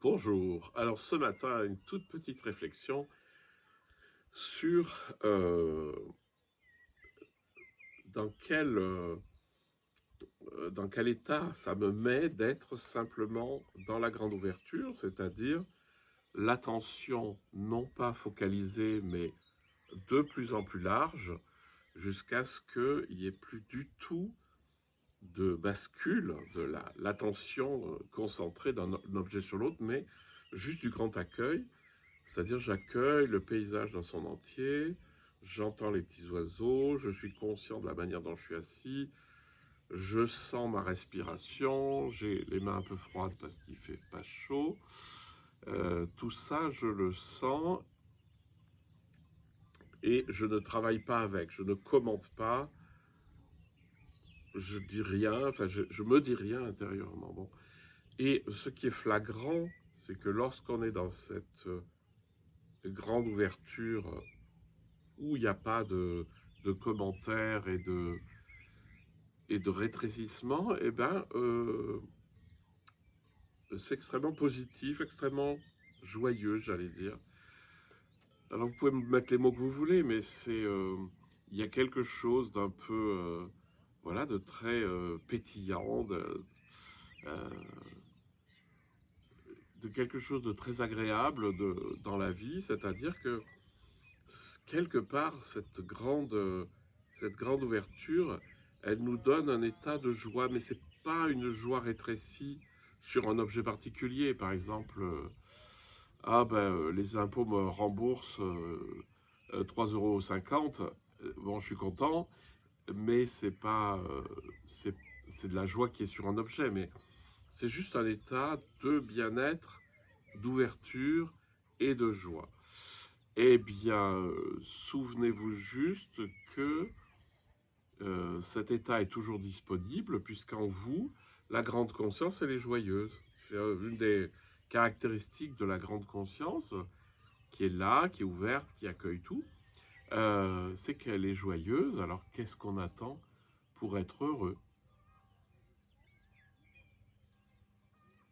Bonjour. Alors ce matin, une toute petite réflexion sur dans quel, euh, dans quel état ça me met d'être simplement dans la grande ouverture, c'est-à-dire l'attention non pas focalisée, mais de plus en plus large, jusqu'à ce qu'il n'y ait plus du tout de bascule de l'attention concentrée d'un objet sur l'autre, mais juste du grand accueil. C'est-à-dire, j'accueille le paysage dans son entier, j'entends les petits oiseaux, je suis conscient de la manière dont je suis assis, je sens ma respiration, j'ai les mains un peu froides parce qu'il fait pas chaud. Tout ça, je le sens et je ne travaille pas avec, je ne commente pas, je dis rien, enfin, je me dis rien intérieurement. Bon. Et ce qui est flagrant, c'est que lorsqu'on est dans cette grande ouverture où il n'y a pas de commentaires et de rétrécissement, eh ben, c'est extrêmement positif, extrêmement joyeux, j'allais dire. Alors vous pouvez me mettre les mots que vous voulez, mais il y a quelque chose d'un peu, voilà, de très pétillant, euh, de quelque chose de très agréable dans la vie, c'est-à-dire que quelque part, cette grande ouverture, elle nous donne un état de joie, mais c'est pas une joie rétrécie sur un objet particulier. Par exemple, les impôts me remboursent 3,50 €. Bon, je suis content, mais c'est pas, c'est, c'est de la joie qui est sur un objet, mais c'est juste un état de bien-être, d'ouverture et de joie. Eh bien, souvenez-vous juste que cet état est toujours disponible, puisqu'en vous, la grande conscience, elle est joyeuse. C'est une des caractéristiques de la grande conscience, qui est là, qui est ouverte, qui accueille tout, c'est qu'elle est joyeuse. Alors, qu'est-ce qu'on attend pour être heureux?